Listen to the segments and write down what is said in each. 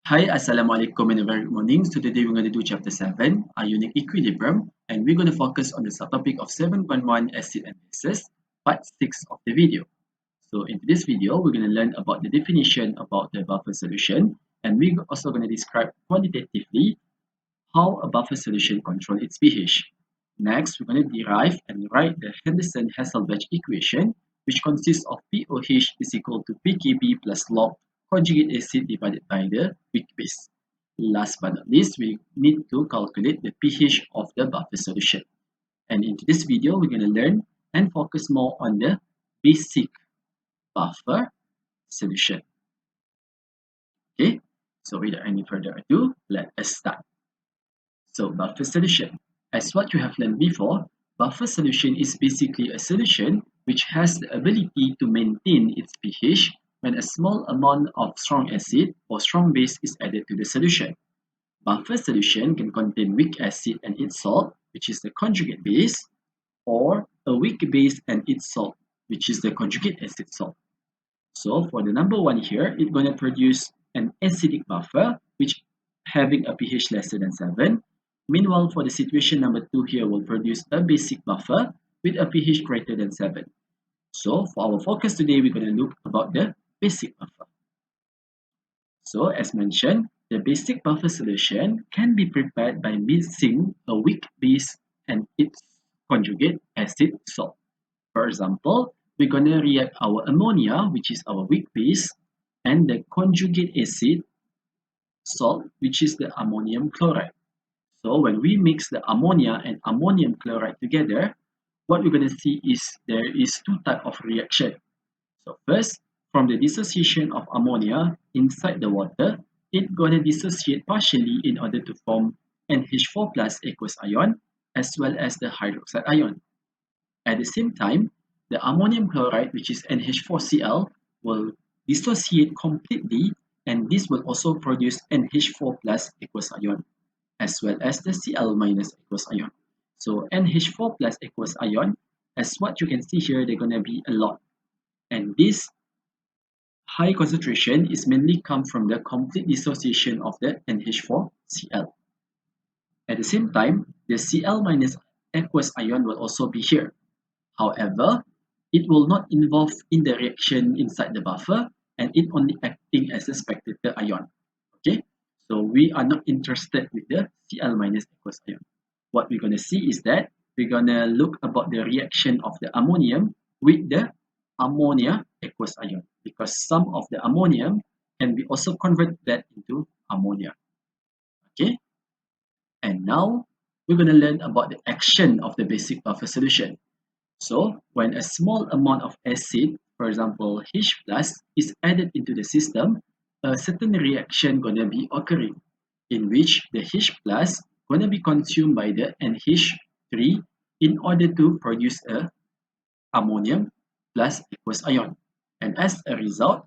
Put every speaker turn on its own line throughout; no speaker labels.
Hi, Assalamualaikum and a very good morning. So today we're going to do chapter 7, ionic equilibrium, and we're going to focus on the subtopic of 7.1 acid and bases, part 6 of the video. So in this video, we're going to learn about the definition about the buffer solution, and we're also going to describe quantitatively how a buffer solution controls its pH. Next, we're going to derive and write the Henderson-Hasselbalch equation, which consists of POH is equal to pKb plus log conjugate acid divided by the weak base. Last but not least, we need to calculate the pH of the buffer solution. And in this video, we're going to learn and focus more on the basic buffer solution. Okay, so without any further ado, let us start. So buffer solution. As what you have learned before, buffer solution is basically a solution which has the ability to maintain its pH when a small amount of strong acid or strong base is added to the solution. Buffer solution can contain weak acid and its salt, which is the conjugate base, or a weak base and its salt, which is the conjugate acid salt. So for the number 1 here, it's going to produce an acidic buffer, which having a pH lesser than 7. Meanwhile, for the situation number 2 here, will produce a basic buffer with a pH greater than 7. So for our focus today, we're going to look about the basic buffer. So as mentioned, the basic buffer solution can be prepared by mixing a weak base and its conjugate acid salt. For example, we're going to react our ammonia, which is our weak base, and the conjugate acid salt, which is the ammonium chloride. So when we mix the ammonia and ammonium chloride together, what we're going to see is there is two types of reaction. So first, from the dissociation of ammonia inside the water, it's going to dissociate partially in order to form NH4 plus aqueous ion as well as the hydroxide ion. At the same time, the ammonium chloride, which is NH4Cl, will dissociate completely, and this will also produce NH4 plus aqueous ion as well as the Cl minus aqueous ion. So NH4 plus aqueous ion, as what you can see here, they're going to be a lot. And this high concentration is mainly come from the complete dissociation of the NH4Cl. At the same time, the Cl minus aqueous ion will also be here. However, it will not involve in the reaction inside the buffer, and it only acting as a spectator ion. Okay, so we are not interested with the Cl minus aqueous ion. What we're going to see is that we're going to look about the reaction of the ammonium with the ammonia aqueous ion, because some of the ammonium can be also convert that into ammonia. Okay, and now we're going to learn about the action of the basic buffer solution. So when a small amount of acid, for example H plus, is added into the system, a certain reaction gonna be occurring, in which the H plus gonna be consumed by the NH3 in order to produce a ammonium plus aqueous ion. And as a result,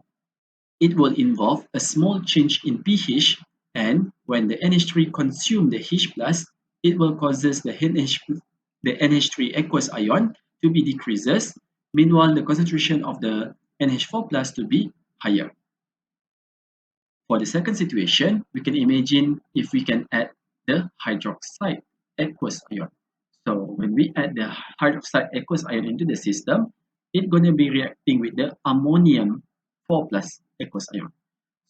it will involve a small change in pH, and when the NH3 consume the H plus, it will causes the NH3 aqueous ion to be decreases. Meanwhile, the concentration of the NH4 plus to be higher. For the second situation, we can imagine if we can add the hydroxide aqueous ion. So when we add the hydroxide aqueous ion into the system, it's going to be reacting with the ammonium 4 plus aqueous ion.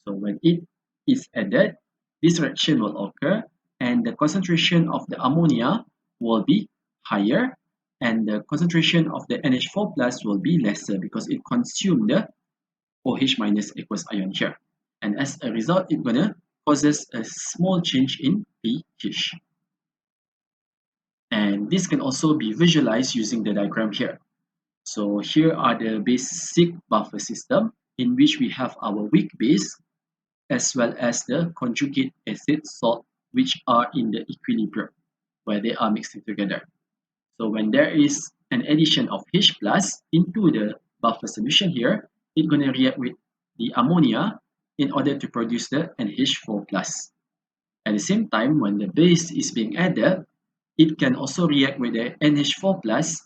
So when it is added, this reaction will occur, and the concentration of the ammonia will be higher, and the concentration of the NH4 plus will be lesser because it consumed the OH minus aqueous ion here. And as a result, it's gonna causes a small change in pH. And this can also be visualized using the diagram here. So here are the basic buffer system in which we have our weak base as well as the conjugate acid salt, which are in the equilibrium where they are mixing together. So when there is an addition of H plus into the buffer solution here, it's going to react with the ammonia in order to produce the NH4 plus. At the same time, when the base is being added, it can also react with the NH4 plus,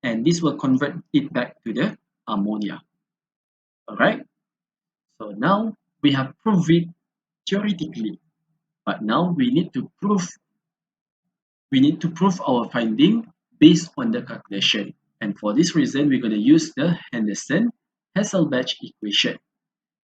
and this will convert it back to the ammonia. Alright, so now we have proved it theoretically, but now we need to prove our finding based on the calculation. And for this reason, we're going to use the Henderson-Hasselbalch equation.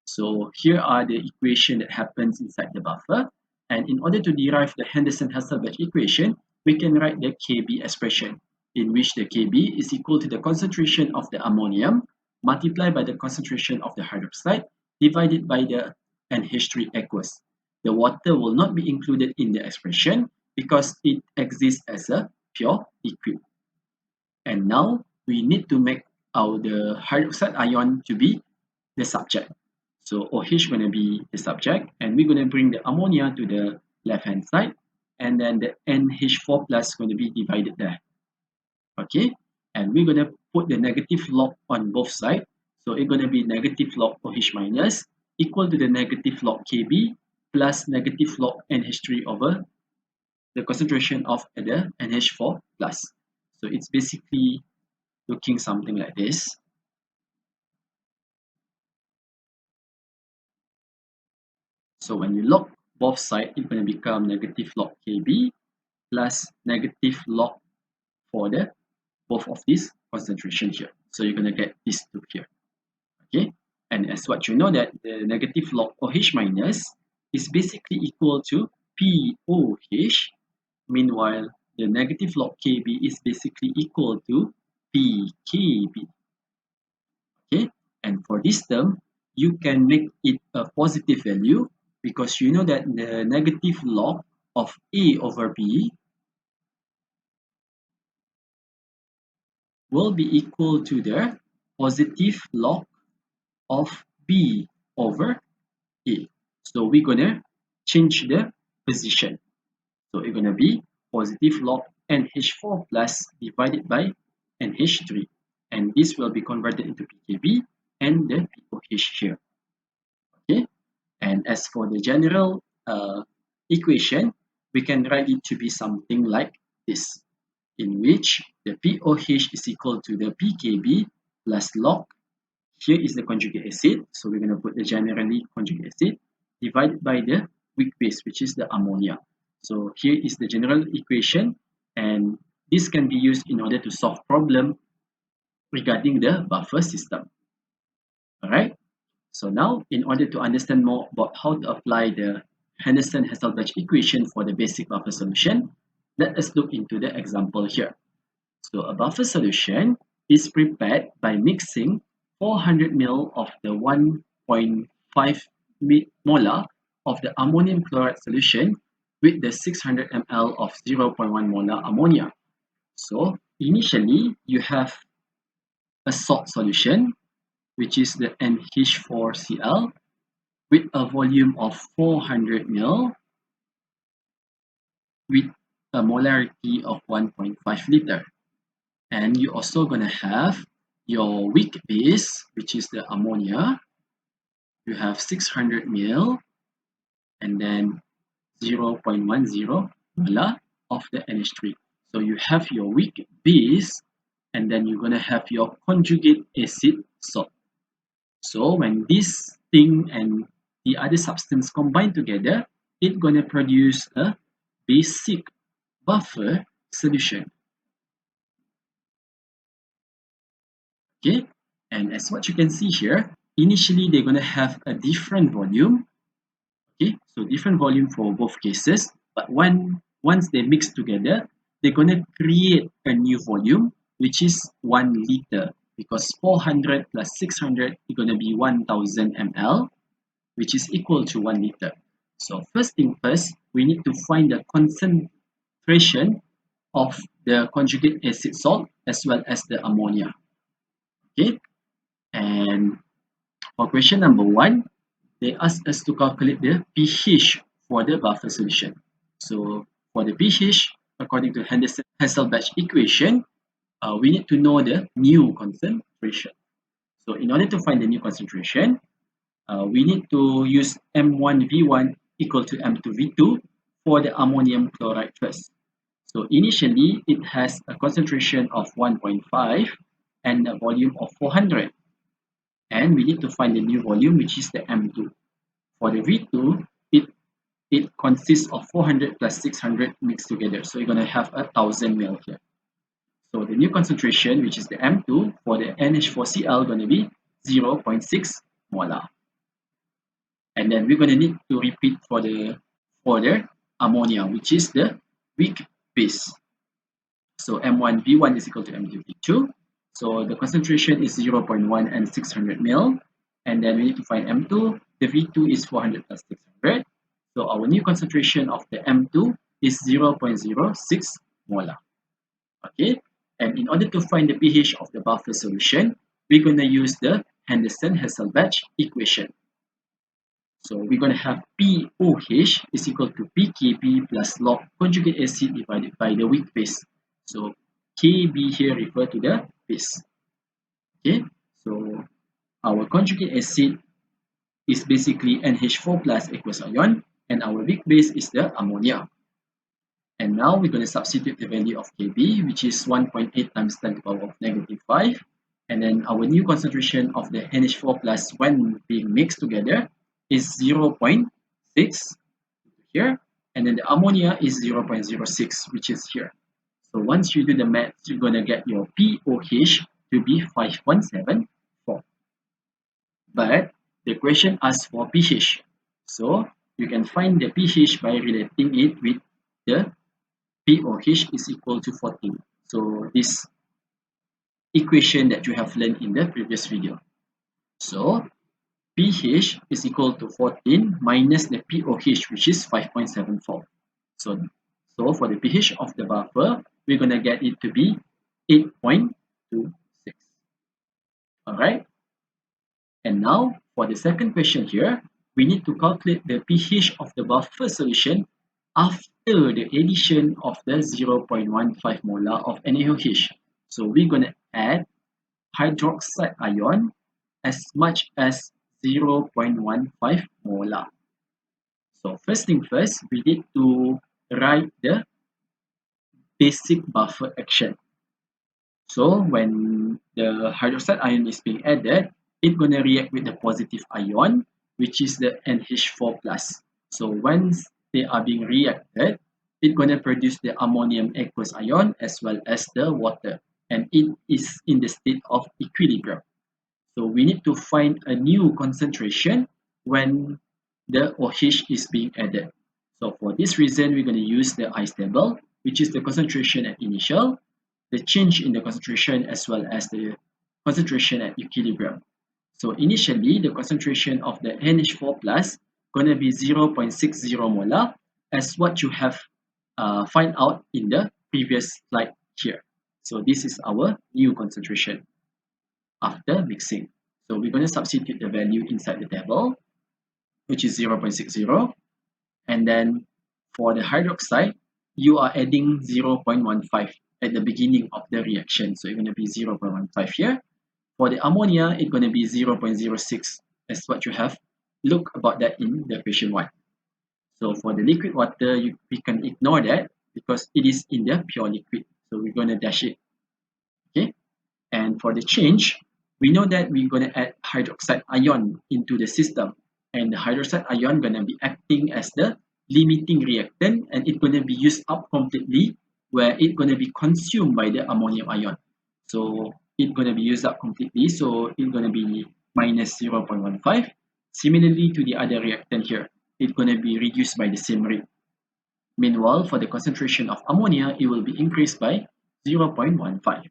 So here are the equation that happens inside the buffer. And in order to derive the Henderson-Hasselbalch equation, we can write the Kb expression, in which the Kb is equal to the concentration of the ammonium multiplied by the concentration of the hydroxide divided by the NH3 aqueous. The water will not be included in the expression because it exists as a pure liquid. And now we need to make the hydroxide ion to be the subject. So OH going to be the subject, and we're going to bring the ammonia to the left hand side, and then the NH4 plus going to be divided there. Okay, and we're going to put the negative log on both sides. So it's going to be negative log OH minus equal to the negative log Kb plus negative log NH3 over the concentration of the NH4 plus. So it's basically looking something like this. So when you log both sides, it's going to become negative log Kb plus negative log for the both of these concentration here. So you're going to get these two here. Okay, and as what you know that the negative log OH minus is basically equal to POH. Meanwhile, the negative log Kb is basically equal to PKb. Okay, and for this term, you can make it a positive value because you know that the negative log of A over B will be equal to the positive log of B over A. So we're going to change the position. So it's going to be positive log NH4 plus divided by NH3. And this will be converted into PKb and the POH here. Okay. And as for the general equation, we can write it to be something like this, in which the POH is equal to the PKb plus log. Here is the conjugate acid, so we're going to put the generally conjugate acid divided by the weak base, which is the ammonia. So here is the general equation, and this can be used in order to solve problem regarding the buffer system. Alright, so now in order to understand more about how to apply the Henderson-Hasselbalch equation for the basic buffer solution, let us look into the example here. So a buffer solution is prepared by mixing 400 ml of the 1.5 molar of the ammonium chloride solution with the 600 ml of 0.1 molar ammonia. So initially you have a salt solution, which is the NH4Cl with a volume of 400 ml with a molarity of 1.5 liter. And you're also going to have your weak base, which is the ammonia. You have 600 ml and then 0.10 molar of the NH3. So you have your weak base, and then you're going to have your conjugate acid salt. So when this thing and the other substance combine together, it's going to produce a basic buffer solution. Okay, and as what you can see here, initially they're going to have a different volume. Okay, so different volume for both cases, but once they mix together, they're going to create a new volume, which is 1 liter, because 400 plus 600 is going to be 1000 ml, which is equal to 1 liter. So first thing first, we need to find the concentration of the conjugate acid salt as well as the ammonia. Okay, and for question number 1, they ask us to calculate the pH for the buffer solution. So for the pH, according to Henderson-Hasselbalch equation, we need to know the new concentration. So in order to find the new concentration, we need to use M1V1 equal to M2V2 for the ammonium chloride first. So initially, it has a concentration of 1.5 and a volume of 400. And we need to find the new volume, which is the M2. For the V2, it it consists of 400 plus 600 mixed together. So you're going to have 1000 ml here. So the new concentration, which is the M2 for the NH4Cl, going to be 0.6 molar. And then we're going to need to repeat for the ammonia, which is the weak base. So M1V1 is equal to M2V2. So the concentration is 0.1 and 600 ml. And then we need to find M2. The V2 is 400 plus 600. So our new concentration of the M2 is 0.06 molar. Okay. And in order to find the pH of the buffer solution, we're going to use the Henderson-Hasselbalch equation. So we're going to have POH is equal to PKB plus log conjugate acid divided by the weak base. So KB here refer to the base. Okay, so our conjugate acid is basically NH4 plus aqueous ion, and our weak base is the ammonia. And now we're going to substitute the value of Kb, which is 1.8 times 10 to the power of negative 5. And then our new concentration of the NH4 plus when being mixed together is 0.6 here. And then the ammonia is 0.06, which is here. So once you do the math, you're going to get your POH to be 5.74. But the question asks for pH. So you can find the pH by relating it with the POH is equal to 14. So this equation that you have learned in the previous video. So pH is equal to 14 minus the POH, which is 5.74. So for the pH of the buffer, we're going to get it to be 8.26. Alright. And now for the second question here, we need to calculate the pH of the buffer solution after the addition of the 0.15 molar of NaOH. So we're going to add hydroxide ion as much as 0.15 molar. So first thing first, we need to write the basic buffer action. So when the hydroxide ion is being added, it's going to react with the positive ion, which is the NH4+. So once they are being reacted, it's going to produce the ammonium aqueous ion as well as the water, and it is in the state of equilibrium. So we need to find a new concentration when the OH is being added. So for this reason, we're going to use the ice table, which is the concentration at initial, the change in the concentration as well as the concentration at equilibrium. So initially, the concentration of the NH4 plus going to be 0.60 molar as what you have find out in the previous slide here. So this is our new concentration after mixing. So we're going to substitute the value inside the table, which is 0.60. And then for the hydroxide, you are adding 0.15 at the beginning of the reaction. So it's going to be 0.15 here. For the ammonia, it's going to be 0.06 as what you have looked about that in the question 1. So for the liquid water, we can ignore that because it is in the pure liquid. So we're going to dash it. Okay. And for the change, we know that we're going to add hydroxide ion into the system. And the hydroxide ion going to be acting as the limiting reactant, and it's going to be used up completely where it's going to be consumed by the ammonium ion. So it's going to be used up completely, so it's going to be minus 0.15. Similarly to the other reactant here, it's going to be reduced by the same rate. Meanwhile, for the concentration of ammonia, it will be increased by 0.15.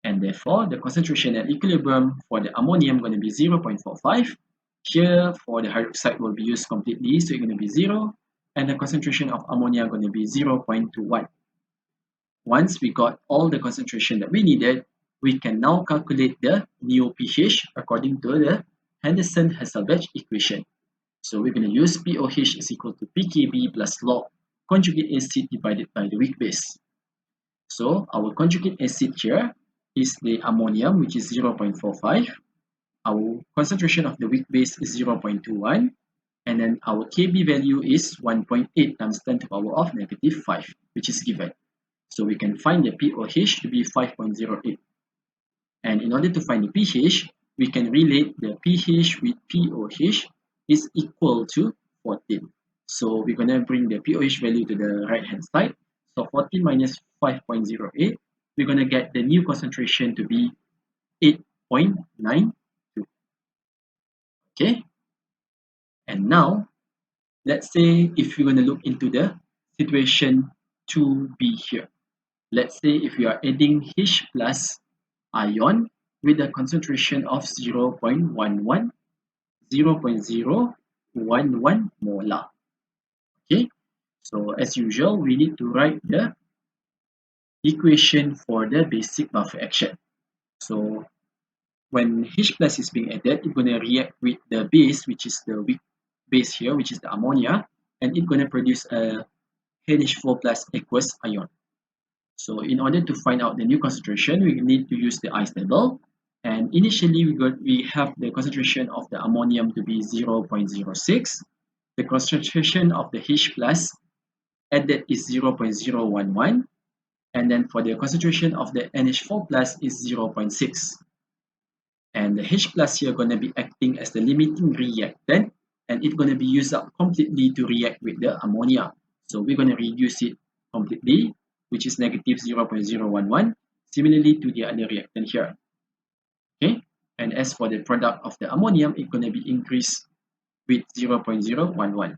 And therefore, the concentration at equilibrium for the ammonium going to be 0.45. Here, for the hydroxide will be used completely, so it's going to be 0. And the concentration of ammonia going to be 0.21. Once we got all the concentration that we needed, we can now calculate the new pH according to the Henderson-Hasselbalch equation. So we're going to use POH is equal to PKB plus log conjugate acid divided by the weak base. So our conjugate acid here is the ammonium, which is 0.45. Our concentration of the weak base is 0.21. And then our Kb value is 1.8 times 10 to the power of negative 5, which is given. So we can find the POH to be 5.08. And in order to find the pH, we can relate the pH with POH is equal to 14. So we're going to bring the pOH value to the right hand side. So 14 minus 5.08, we're going to get the new concentration to be 8.92. Okay, and now let's say if we're going to look into the situation 2b here. Let's say if we are adding H plus ion with a concentration of 0.11, 0.011 molar. Okay, so as usual, we need to write the equation for the basic buffer action. So when H plus is being added, it's going to react with the base, which is the weak base here, which is the ammonia, and it's going to produce a NH4 plus aqueous ion. So in order to find out the new concentration, we need to use the ice table. And initially, we have the concentration of the ammonium to be 0.06. The concentration of the H plus added is 0.011. And then for the concentration of the NH4 plus is 0.6. And the H plus here going to be acting as the limiting reactant, and it's going to be used up completely to react with the ammonia. So we're going to reduce it completely, which is negative 0.011, similarly to the other reactant here. Okay, and as for the product of the ammonium, it's going to be increased with 0.011.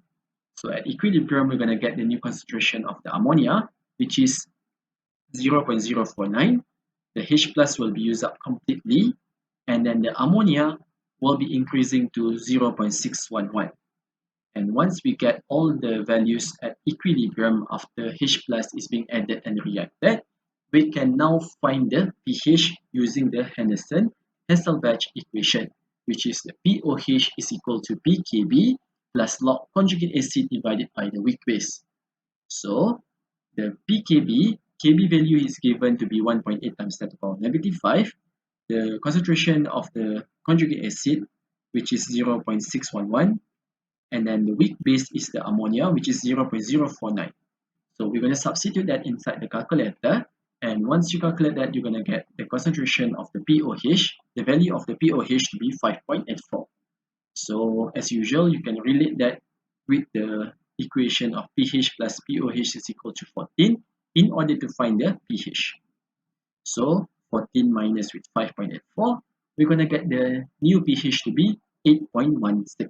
So at equilibrium, we're going to get the new concentration of the ammonia, which is 0.049. The H plus will be used up completely, and then the ammonia will be increasing to 0.611. And once we get all the values at equilibrium after H plus is being added and reacted, we can now find the pH using the Henderson-Hasselbalch equation, which is the pOH is equal to pKb plus log conjugate acid divided by the weak base. So the pKb, Kb value is given to be 1.8 times 10 to the power negative 5. The concentration of the conjugate acid, which is 0.611, and then the weak base is the ammonia, which is 0.049. So we're going to substitute that inside the calculator, and once you calculate that, you're going to get the concentration of the pOH, the value of the pOH to be 5.84. So as usual, you can relate that with the equation of pH plus pOH is equal to 14 in order to find the pH. So 14 minus with 5.84, we're going to get the new pH to be 8.16.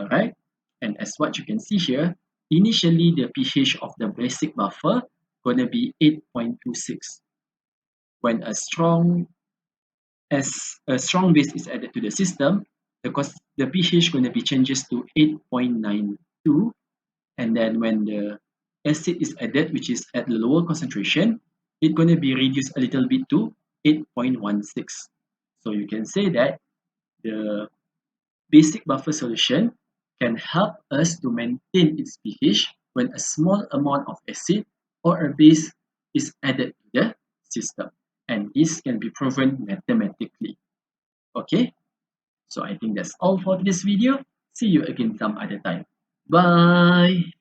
Alright, and as what you can see here, initially the pH of the basic buffer going to be 8.26. When a strong base is added to the system, the pH going to be changes to 8.92, and then when the acid is added, which is at the lower concentration, it's going to be reduced a little bit to 8.16. So you can say that the basic buffer solution can help us to maintain its pH when a small amount of acid or a base is added to the system, and this can be proven mathematically. Okay, so I think that's all for this video. See you again some other time. Bye.